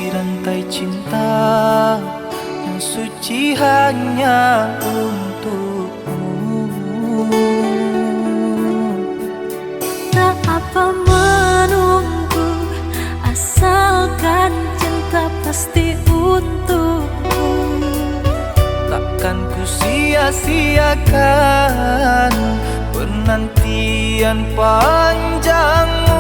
rantai cinta yang suci hanya untukmu. Tak apa menunggu, asalkan cinta pasti untukku. Takkan ku sia-siakan penantian panjangmu.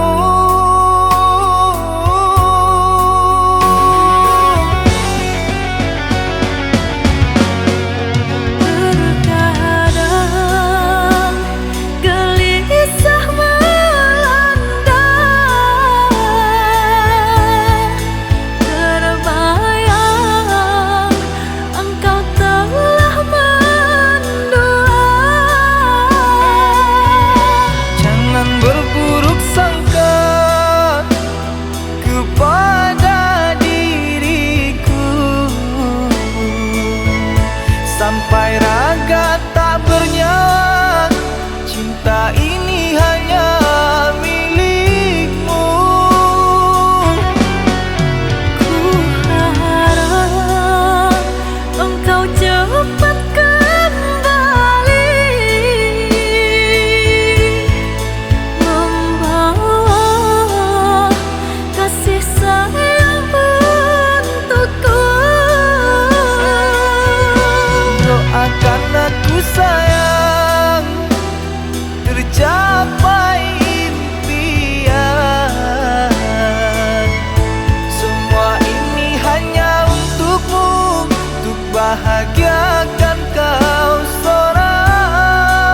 Sampai raga tak bernyawa, cinta ini hanya milikmu. Ku harap engkau cepat kembali, membawa kasih sayang untukku. Doakan aku sayang, tercapai impian. Semua ini hanya untukmu, untuk bahagiakan kau seorang.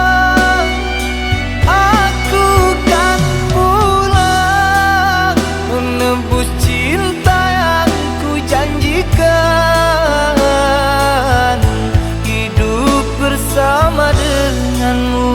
Aku kan pulang menebus cinta yang ku janjikan, bersama denganmu.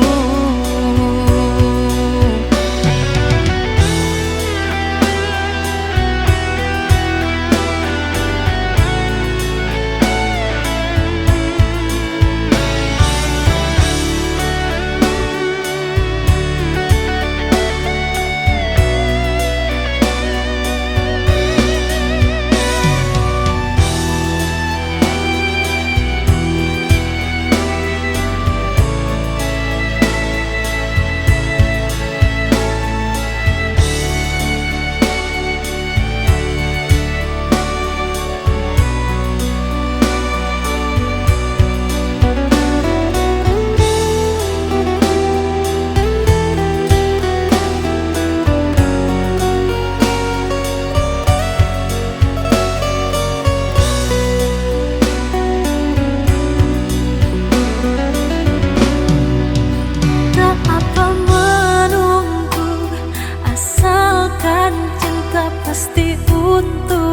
Pasti untukku.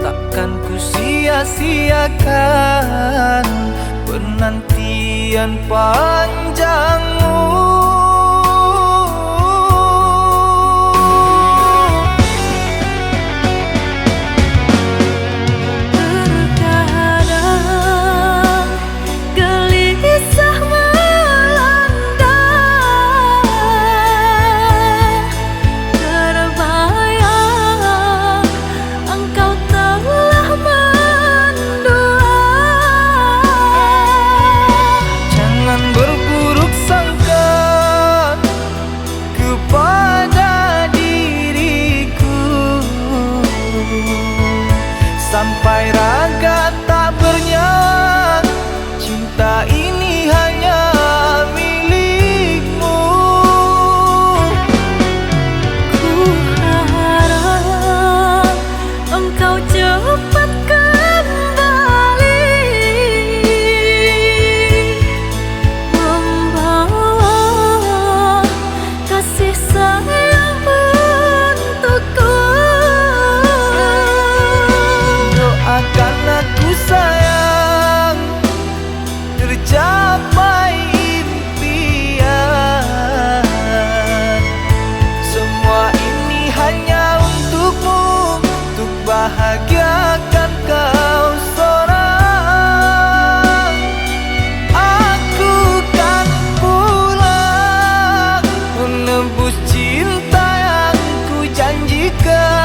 Takkan ku sia-siakan penantian panjangmu. Sampai raga tak bernyawa, cinta ini hanya milikmu. Ku harap engkau cepat kembali, membawa kasih sayang untukku. Doakan aku sayang, tercapai impian. Semua ini hanya untukmu, untuk bahagiakan kau seorang. Aku kan pulang menebus cinta yang ku janjikan.